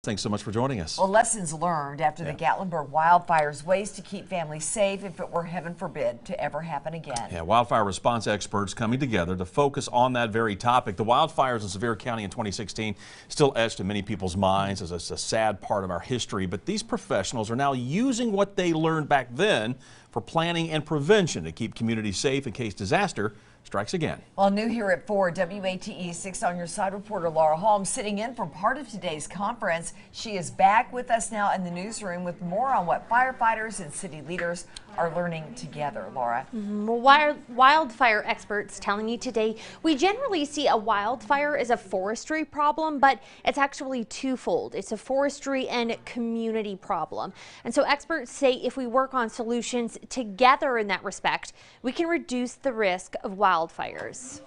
thanks so much for joining us. Well, lessons learned after the Gatlinburg wildfires, ways to keep families safe if it were, heaven forbid, to ever happen again. Yeah, wildfire response experts coming together to focus on that very topic. The wildfires in Sevier County in 2016 still etched in many people's minds as a sad part of our history, but these professionals are now using what they learned back then for planning and prevention to keep communities safe in case disaster strikes again. Well, new here at 4, WATE 6 on your side reporter Laura Holmes sitting in for part of today's conference. She is back with us now in the newsroom with more on what firefighters and city leaders are learning together. Laura. Wildfire experts telling me today we generally see a wildfire as a forestry problem, but it's actually twofold. It's a forestry and community problem. And so experts say if we work on solutions together in that respect, we can reduce the risk of wildfires.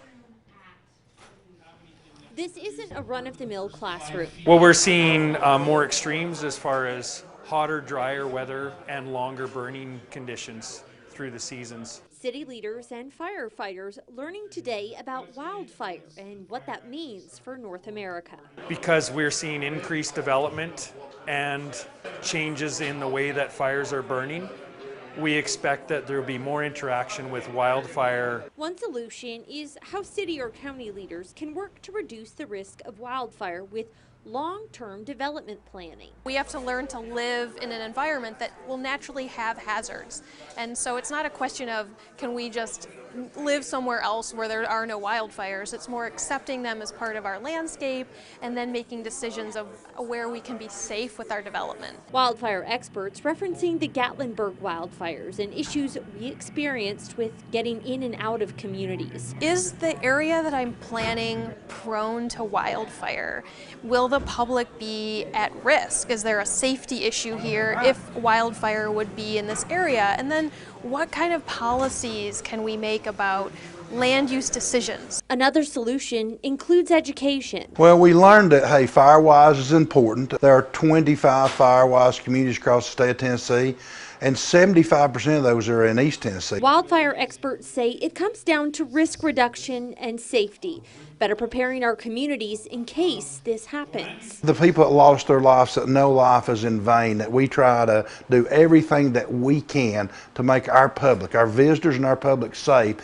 This isn't a run-of-the-mill classroom. Well, we're seeing more extremes as far as hotter, drier weather and longer burning conditions through the seasons. City leaders and firefighters learning today about wildfire and what that means for North America. Because we're seeing increased development and changes in the way that fires are burning, we expect that there will be more interaction with wildfire. One solution is how city or county leaders can work to reduce the risk of wildfire with long-term development planning. We have to learn to live in an environment that will naturally have hazards. And so it's not a question of can we just live somewhere else where there are no wildfires. It's more accepting them as part of our landscape and then making decisions of where we can be safe with our development. Wildfire experts referencing the Gatlinburg wildfires and issues we experienced with getting in and out of communities. Is the area that I'm planning prone to wildfire? Will the public be at risk? Is there a safety issue here if wildfire would be in this area? And then what kind of policies can we make about land use decisions? Another solution includes education. Well, we learned that, hey, firewise is important. There are 25 firewise communities across the state of Tennessee, and 75% of those are in East Tennessee. Wildfire experts say it comes down to risk reduction and safety, better preparing our communities in case this happens. The people that lost their lives, that no life is in vain, that we try to do everything that we can to make our public, our visitors and our public safe.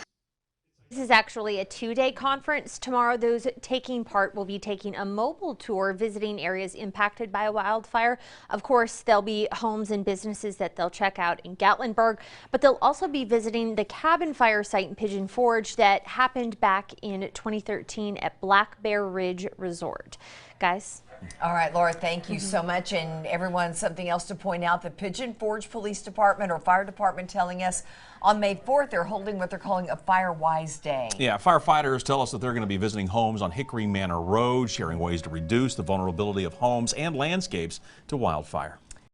This is actually a two-day conference. Tomorrow, those taking part will be taking a mobile tour, visiting areas impacted by a wildfire. Of course, there'll be homes and businesses that they'll check out in Gatlinburg, but they'll also be visiting the cabin fire site in Pigeon Forge that happened back in 2013 at Black Bear Ridge Resort. Guys? All right, Laura, thank you so much. And everyone, something else to point out, the Pigeon Forge Police Department or Fire Department telling us on May 4th, they're holding what they're calling a firewise day. Yeah, firefighters tell us that they're going to be visiting homes on Hickory Manor Road, sharing ways to reduce the vulnerability of homes and landscapes to wildfire.